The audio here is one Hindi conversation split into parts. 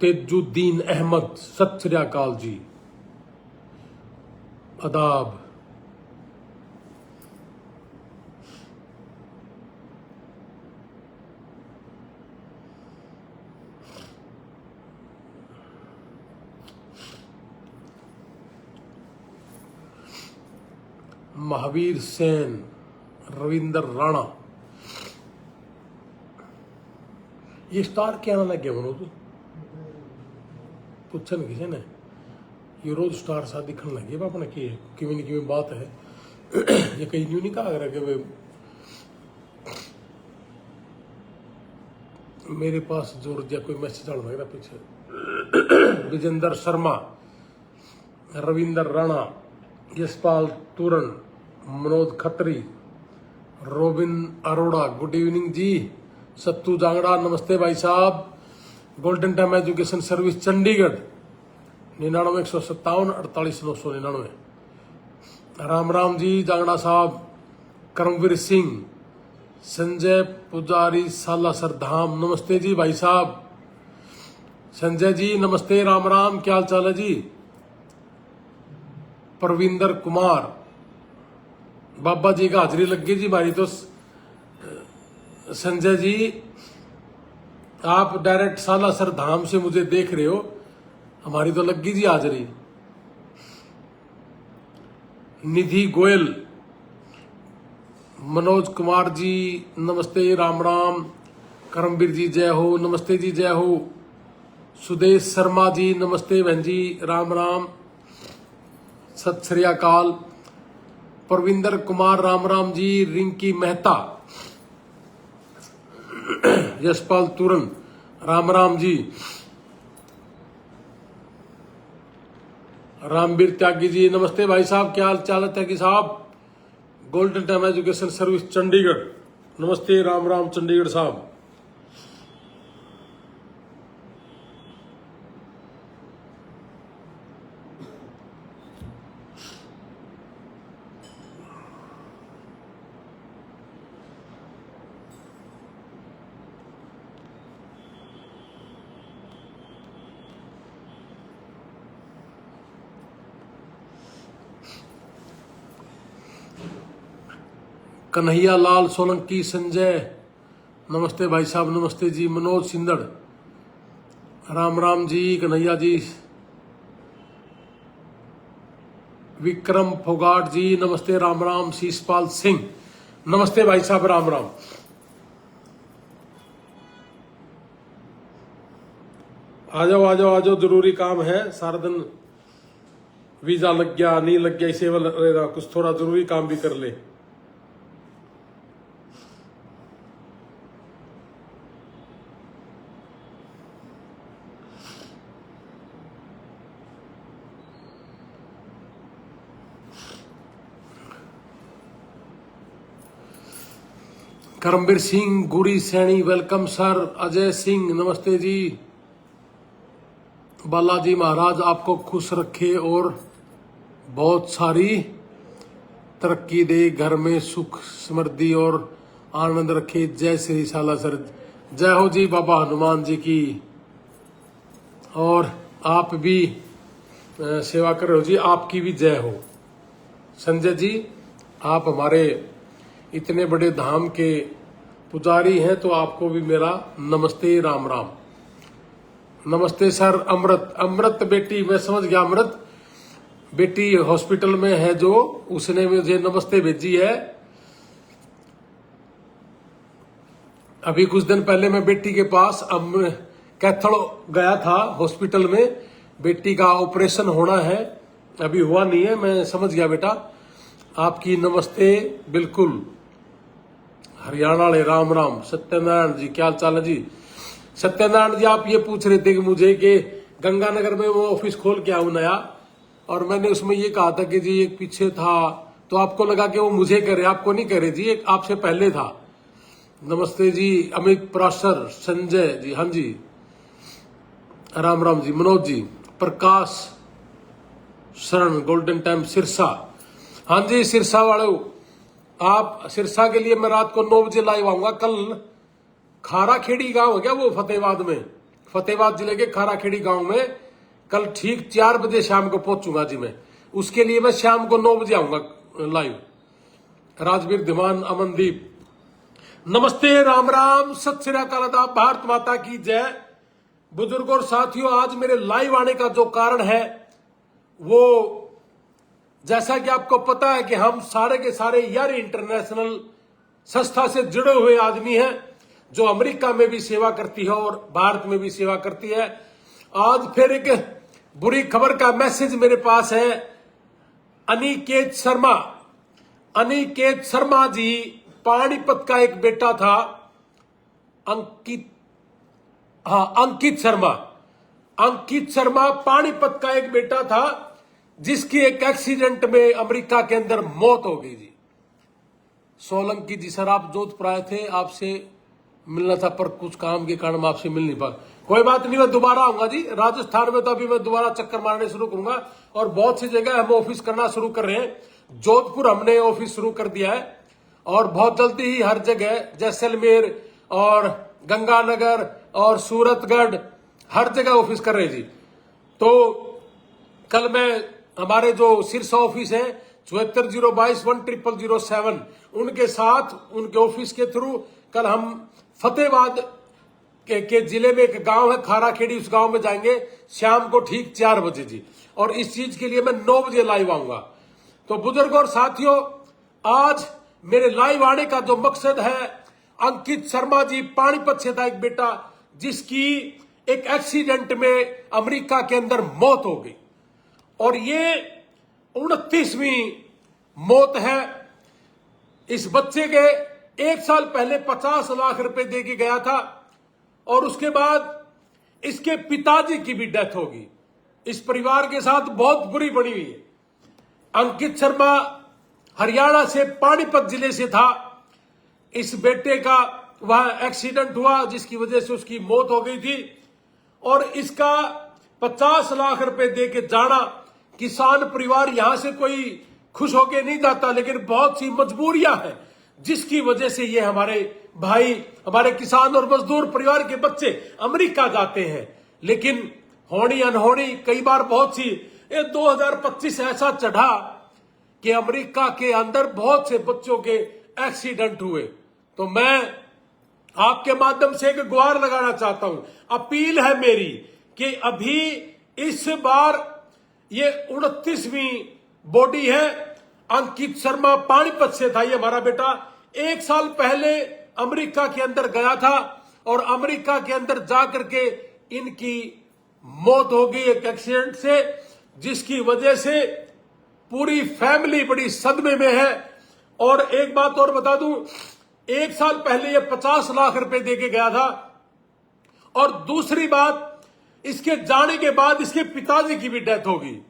तेजुद्दीन अहमद, सत श्री अकाल जी, आदाब। महावीर सेन, रविंदर राणा, ये स्टार क्या आना लग गया मनोज? पूछन किसी ने ये रोज स्टार सा दिखने लगे अपने की किवें न किवें बात है। ये कहीं न्यू नहीं कहा कि वे मेरे पास जोर दिया कोई मैसेज आने लगा पीछे। Vijender Sharma, Ravinder Rana, Yashpal Turan, Manoj Khatri, Robin Arora, good evening ji. Sattu Jangra, नमस्ते भाई साहब। Golden time education service Chandigarh 99,157,48,999। राम राम जी जांगड़ा साहब। करमवीर सिंह, संजय पुजारी, सालासर धाम, नमस्ते जी भाई साहब। संजय जी नमस्ते, राम राम, क्या हाल चाल है जी। परविंदर कुमार, बाबा जी का हाजिरी लग गई जी हमारी तो। संजय जी आप डायरेक्ट सालासर धाम से मुझे देख रहे हो, हमारी तो लग गई जी हाजिरी। निधि गोयल, मनोज कुमार जी नमस्ते, राम राम। करमवीर जी जय हो, नमस्ते जी जय हो। सुदेश शर्मा जी नमस्ते बहन जी, राम राम, सत श्री अकाल। परविंदर कुमार राम राम जी। रिंकी मेहता, यशपाल तुरन, राम राम जी। रामवीर त्यागी जी नमस्ते भाई साहब, क्या हाल चाल है त्यागी साहब। Golden time education service Chandigarh, नमस्ते, राम राम चंडीगढ़ साहब। कन्हैया लाल सोलंकी, संजय नमस्ते भाई साहब, नमस्ते जी। मनोज सिंदड़, राम राम जी। कन्हैया जी। विक्रम फोगाट जी नमस्ते, राम राम। शीशपाल सिंह नमस्ते भाई साहब, राम राम। आ जाओ आ जाओ आ जाओ, जरूरी काम है। सारा दिन वीजा लग गया नहीं लग गया इसे वाला कुछ थोड़ा जरूरी काम भी कर ले। करमवीर सिंह, गुरी सैनी वेलकम सर। अजय सिंह नमस्ते जी। बालाजी महाराज आपको खुश रखे और बहुत सारी तरक्की दे, घर में सुख समृद्धि और आनंद रखे। जय श्री सालासर। जय हो जी बाबा हनुमान जी की। और आप भी सेवा कर रहे हो जी, आपकी भी जय हो। संजय जी आप हमारे इतने बड़े धाम के पुजारी हैं तो आपको भी मेरा नमस्ते, राम राम। नमस्ते सर। अमृत, अमृत बेटी, मैं समझ गया, अमृत बेटी हॉस्पिटल में है जो, उसने मुझे नमस्ते भेजी है। अभी कुछ दिन पहले मैं बेटी के पास कैथल गया था हॉस्पिटल में, बेटी का ऑपरेशन होना है, अभी हुआ नहीं है। मैं समझ गया बेटा, आपकी नमस्ते बिल्कुल। हरियाणा वाले राम राम। सत्यनारायण जी क्या हाल चाल है जी। सत्यनारायण जी आप ये पूछ रहे थे कि मुझे कि गंगानगर में वो ऑफिस खोल के आऊं नया, और मैंने उसमें ये कहा था कि जी एक पीछे था तो आपको लगा कि वो मुझे करे, आपको नहीं करे जी, एक आपसे पहले था। नमस्ते जी। अमित प्राशर, संजय जी, हाँ जी, राम राम जी। मनोज जी। प्रकाश शरण, गोल्डन टाइम सिरसा, हाँ जी सिरसा वालों, आप सिरसा के लिए मैं रात को 9 बजे लाइव आऊंगा। कल खारा खेड़ी गांव है क्या वो फतेहाबाद में, फतेहाबाद जिले के खाराखेड़ी गांव में कल ठीक 4 बजे शाम को पहुंचूंगा जी मैं। उसके लिए मैं शाम को 9 बजे आऊंगा लाइव। राजवीर धीमान, अमनदीप, नमस्ते, राम राम, सत श्री अकाल, आदाब, भारत माता की जय। बुजुर्गों और साथियों, आज मेरे लाइव आने का जो कारण है वो, जैसा कि आपको पता है कि हम सारे के सारे यार इंटरनेशनल संस्था से जुड़े हुए आदमी हैं, जो अमेरिका में भी सेवा करती है और भारत में भी सेवा करती है। आज फिर एक बुरी खबर का मैसेज मेरे पास है। अनिकेत शर्मा जी, पानीपत का एक बेटा था, अंकित शर्मा पानीपत का एक बेटा था, जिसकी एक एक्सीडेंट में अमेरिका के अंदर मौत हो गई जी। सोलंकी जी, सर आप जोधपुर आए थे, आपसे मिलना था पर कुछ काम के कारण आपसे मिल नहीं पा। कोई बात नहीं, मैं दोबारा आऊंगा जी। राजस्थान में तो अभी मैं दोबारा चक्कर मारने शुरू करूंगा और बहुत सी जगह हम ऑफिस करना शुरू कर रहे हैं। जोधपुर हमने ऑफिस शुरू कर दिया है और बहुत जल्दी ही हर जगह, जैसलमेर और गंगानगर और सूरतगढ़, हर जगह ऑफिस कर रहे हैं जी। तो कल मैं, हमारे जो सिरसा ऑफिस है 7402210007, उनके साथ, उनके ऑफिस के थ्रू कल हम फतेहाबाद के जिले में एक गांव है खाराखेड़ी, उस गांव में जाएंगे शाम को ठीक 4 बजे जी। और इस चीज के लिए मैं 9 बजे लाइव आऊंगा। तो बुजुर्गों और साथियों, आज मेरे लाइव आने का जो मकसद है, अंकित शर्मा जी, पानीपत से था एक बेटा, जिसकी एक एक्सीडेंट में अमेरिका के अंदर मौत हो गई और ये 29वीं मौत है। इस बच्चे के 1 साल पहले 50 लाख रुपए दे के गया था और उसके बाद इसके पिताजी की भी डेथ होगी। इस परिवार के साथ बहुत बुरी बनी हुई है। अंकित शर्मा हरियाणा से पानीपत जिले से था। इस बेटे का वह एक्सीडेंट हुआ जिसकी वजह से उसकी मौत हो गई थी और इसका 50 लाख रुपए दे के जाना, किसान परिवार यहां से कोई खुश होके नहीं जाता, लेकिन बहुत सी मजबूरियां हैं जिसकी वजह से ये हमारे भाई, हमारे किसान और मजदूर परिवार के बच्चे अमेरिका जाते हैं। लेकिन होनी अनहोनी कई बार बहुत सी, ये 2025 ऐसा चढ़ा कि अमेरिका के अंदर बहुत से बच्चों के एक्सीडेंट हुए। तो मैं आपके माध्यम से एक गुहार लगाना चाहता हूं, अपील है मेरी कि अभी इस बार ये 29वीं बॉडी है। अंकित शर्मा पानीपत से था ये हमारा बेटा। 1 साल पहले अमेरिका के अंदर गया था और अमेरिका के अंदर जाकर के इनकी मौत हो गई एक एक्सीडेंट से, जिसकी वजह से पूरी फैमिली बड़ी सदमे में है। और एक बात और बता दूं, 1 साल पहले ये 50 लाख रुपए दे के गया था और दूसरी बात, इसके जाने के बाद इसके पिताजी की भी डेथ होगी।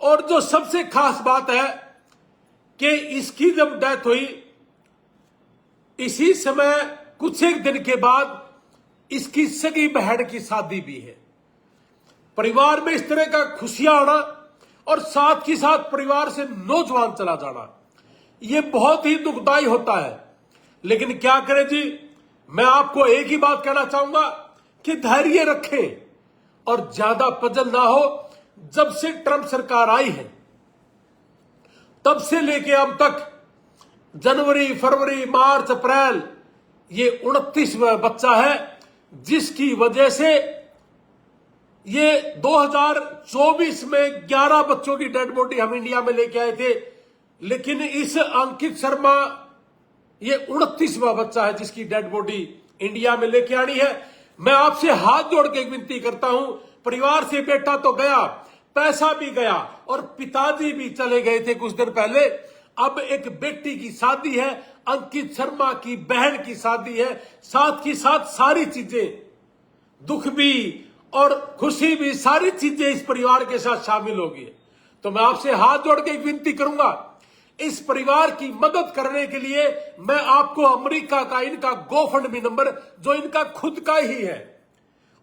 और जो सबसे खास बात है कि इसकी जब डेथ हुई, इसी समय कुछ एक दिन के बाद इसकी सगी बहन की शादी भी है। परिवार में इस तरह का खुशियां आना और साथ ही साथ परिवार से नौजवान चला जाना, यह बहुत ही दुखदाई होता है। लेकिन क्या करें जी, मैं आपको एक ही बात कहना चाहूंगा कि धैर्य रखें और ज्यादा पजल ना हो। जब से ट्रंप सरकार आई है तब से लेके अब तक, जनवरी, फरवरी, मार्च, अप्रैल, ये 29वां बच्चा है, जिसकी वजह से ये 2024 में 11 बच्चों की डेड बॉडी हम इंडिया में लेके आए थे। लेकिन इस अंकित शर्मा, ये 29वां बच्चा है जिसकी डेड बॉडी इंडिया में लेके आनी है। मैं आपसे हाथ जोड़ के एक विनती करता हूं, परिवार से बेटा तो गया, पैसा भी गया और पिताजी भी चले गए थे कुछ दिन पहले। अब एक बेटी की शादी है, अंकित शर्मा की बहन की शादी है, साथ ही साथ सारी चीजें, दुख भी और खुशी भी, सारी चीजें इस परिवार के साथ शामिल होगी। तो मैं आपसे हाथ जोड़ के एक विनती करूंगा, इस परिवार की मदद करने के लिए मैं आपको अमेरिका का इनका गोफंडमी नंबर, जो इनका खुद का ही है,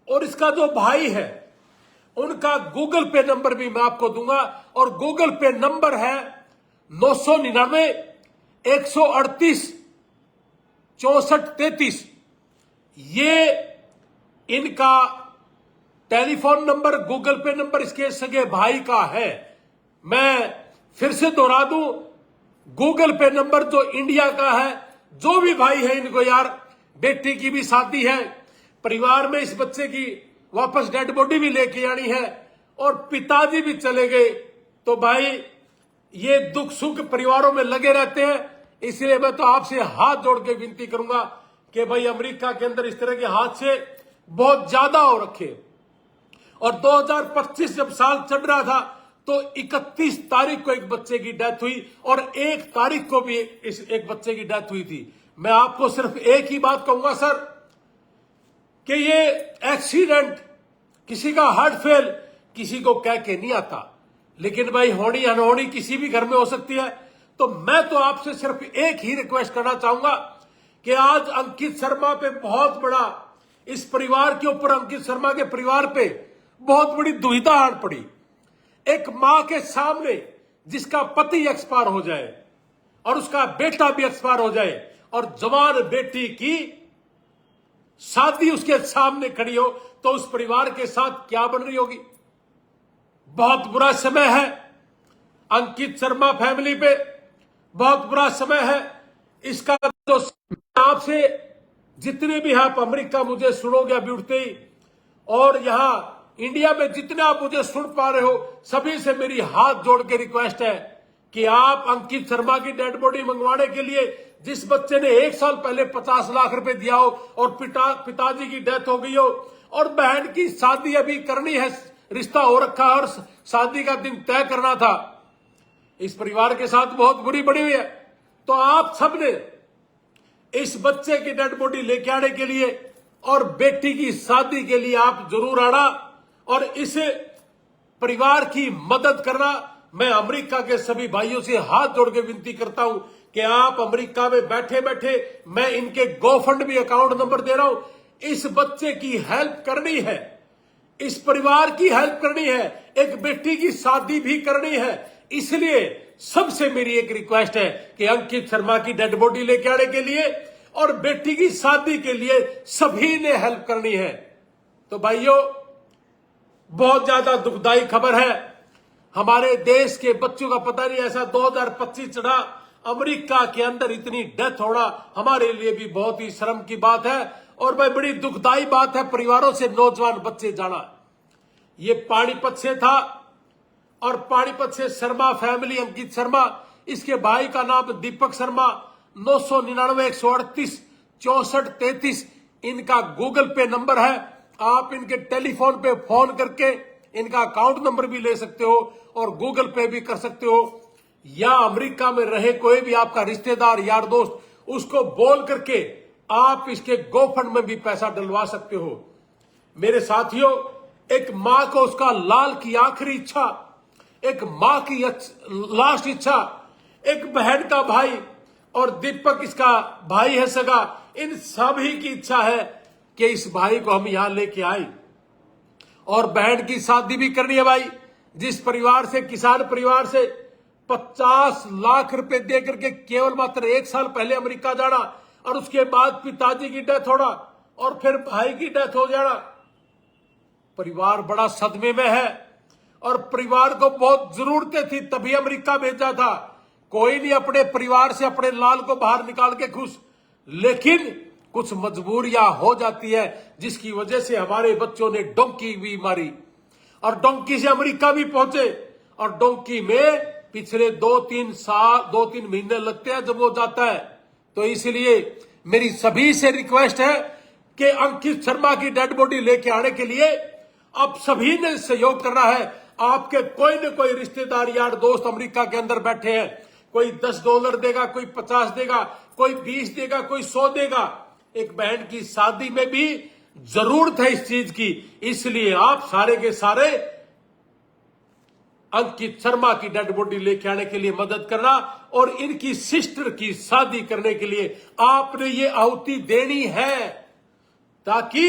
और इसका जो भाई है उनका गूगल पे नंबर भी मैं आपको दूंगा। और गूगल पे नंबर है 999 138 6433। ये इनका टेलीफोन नंबर, गूगल पे नंबर इसके सगे भाई का है। मैं फिर से दोहरा दूं, गूगल पे नंबर जो इंडिया का है, जो भी भाई है इनको यार, बेटी की भी शादी है, परिवार में इस बच्चे की वापस डेड बॉडी भी लेके आनी है और पिताजी भी चले गए, तो भाई ये दुख सुख परिवारों में लगे रहते हैं। इसलिए मैं तो आपसे हाथ जोड़ के विनती करूंगा कि भाई अमेरिका के अंदर इस तरह के हादसे बहुत ज्यादा हो रखे। और 2025 जब साल चल रहा था तो 31 तारीख को एक बच्चे की डेथ हुई और 1 तारीख को भी एक बच्चे की डेथ हुई थी। मैं आपको सिर्फ एक ही बात कहूंगा सर, कि ये एक्सीडेंट किसी का हार्ट फेल किसी को कह के नहीं आता, लेकिन भाई होनी अनहोनी किसी भी घर में हो सकती है। तो मैं तो आपसे सिर्फ एक ही रिक्वेस्ट करना चाहूंगा कि आज अंकित शर्मा पे बहुत बड़ा, इस परिवार के ऊपर, अंकित शर्मा के परिवार पे बहुत बड़ी दुविधा आड़ पड़ी। एक मां के सामने जिसका पति एक्सपायर हो जाए और उसका बेटा भी एक्सपायर हो जाए और जवान बेटी की शादी उसके सामने खड़ी हो, तो उस परिवार के साथ क्या बन रही होगी। बहुत बुरा समय है अंकित शर्मा फैमिली पे, बहुत बुरा समय है। इसका जो आपसे जितने भी आप अमेरिका मुझे सुनोगे अभी उठते ही, और यहां इंडिया में जितने आप मुझे सुन पा रहे हो, सभी से मेरी हाथ जोड़ के रिक्वेस्ट है कि आप अंकित शर्मा की डेड बॉडी मंगवाने के लिए, जिस बच्चे ने 1 साल पहले 50 लाख रुपए दिया हो और पिताजी की डेथ हो गई हो और बहन की शादी अभी करनी है, रिश्ता हो रखा है और शादी का दिन तय करना था, इस परिवार के साथ बहुत बुरी बड़ी हुई है। तो आप सबने इस बच्चे की डेड बॉडी लेके आने के लिए और बेटी की शादी के लिए आप जरूर आना और इस परिवार की मदद करना। मैं अमेरिका के सभी भाइयों से हाथ जोड़ के विनती करता हूं कि आप अमेरिका में बैठे बैठे, मैं इनके गोफंडमी अकाउंट नंबर दे रहा हूं, इस बच्चे की हेल्प करनी है, इस परिवार की हेल्प करनी है, एक बेटी की शादी भी करनी है। इसलिए सबसे मेरी एक रिक्वेस्ट है कि अंकित शर्मा की डेड बॉडी लेके आने के लिए और बेटी की शादी के लिए सभी ने हेल्प करनी है। तो भाइयों, बहुत ज्यादा दुखदाई खबर है, हमारे देश के बच्चों का पता नहीं ऐसा 2025 चढ़ा, अमेरिका के अंदर इतनी डेथ होना हमारे लिए भी बहुत ही शर्म की बात है और भाई बड़ी दुखदाई बात है। परिवारों से नौजवान बच्चे जाना, ये पानीपत से था और पानीपत से शर्मा फैमिली, अंकित शर्मा, इसके भाई का नाम दीपक शर्मा, 999 138 64 33 इनका गूगल पे नंबर है। आप इनके टेलीफोन पे फोन करके इनका अकाउंट नंबर भी ले सकते हो और गूगल पे भी कर सकते हो, या अमेरिका में रहे कोई भी आपका रिश्तेदार यार दोस्त, उसको बोल करके आप इसके गोफंड में भी पैसा डलवा सकते हो। मेरे साथियों, एक मां को उसका लाल की आखिरी इच्छा, एक मां की लास्ट इच्छा, एक बहन का भाई और दीपक इसका भाई है सगा, इन सभी की इच्छा है कि इस भाई को हम यहां लेके आए और बहन की शादी भी करनी है। भाई जिस परिवार से, किसान परिवार से 50 लाख रुपए दे करके केवल मात्र 1 साल पहले अमेरिका जाना और उसके बाद पिताजी की डेथ होना और फिर भाई की डेथ हो जाना, परिवार बड़ा सदमे में है और परिवार को बहुत जरूरतें थी तभी अमेरिका भेजा था। कोई नहीं अपने परिवार से अपने लाल को बाहर निकाल के खुश, लेकिन कुछ मजबूरियां हो जाती है जिसकी वजह से हमारे बच्चों ने डोंकी भी मारी और डोंकी से अमेरिका भी पहुंचे और डोंकी में पिछले 2-3 महीने लगते हैं जब वो जाता है। तो इसलिए मेरी सभी से रिक्वेस्ट है कि अंकित शर्मा की डेड बॉडी लेके आने के लिए अब सभी ने सहयोग करना है। आपके कोई न कोई रिश्तेदार यार दोस्त अमेरिका के अंदर बैठे हैं, कोई $10 देगा, कोई 50 देगा, कोई 20 देगा, कोई 100 देगा। एक बहन की शादी में भी जरूरत है इस चीज की, इसलिए आप सारे के सारे अंकित शर्मा की डेड बॉडी लेके आने के लिए मदद करना और इनकी सिस्टर की शादी करने के लिए आपने ये आहुति देनी है, ताकि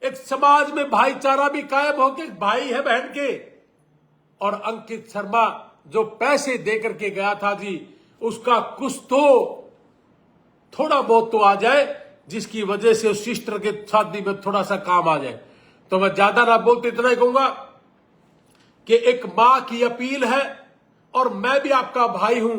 एक समाज में भाईचारा भी कायम हो के भाई है बहन के। और अंकित शर्मा जो पैसे दे करके गया था जी, उसका कुछ तो थोड़ा बहुत तो आ जाए, जिसकी वजह से उस सिस्टर के शादी में थोड़ा सा काम आ जाए। तो मैं ज्यादा ना बोलते इतना ही कहूंगा कि एक मां की अपील है और मैं भी आपका भाई हूं,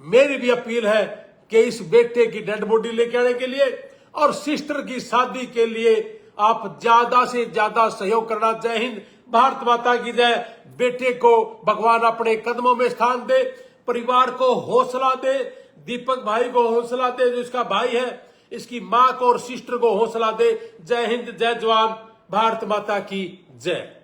मेरी भी अपील है कि इस बेटे की डेड बॉडी लेके आने के लिए और सिस्टर की शादी के लिए आप ज्यादा से ज्यादा सहयोग करना। जय हिंद, भारत माता की जय। बेटे को भगवान अपने कदमों में स्थान दे, परिवार को हौसला दे, दीपक भाई को हौसला दे जो इसका भाई है, इसकी मां को और सिस्टर को हौसला दे। जय हिंद, जय जवान, भारत माता की जय।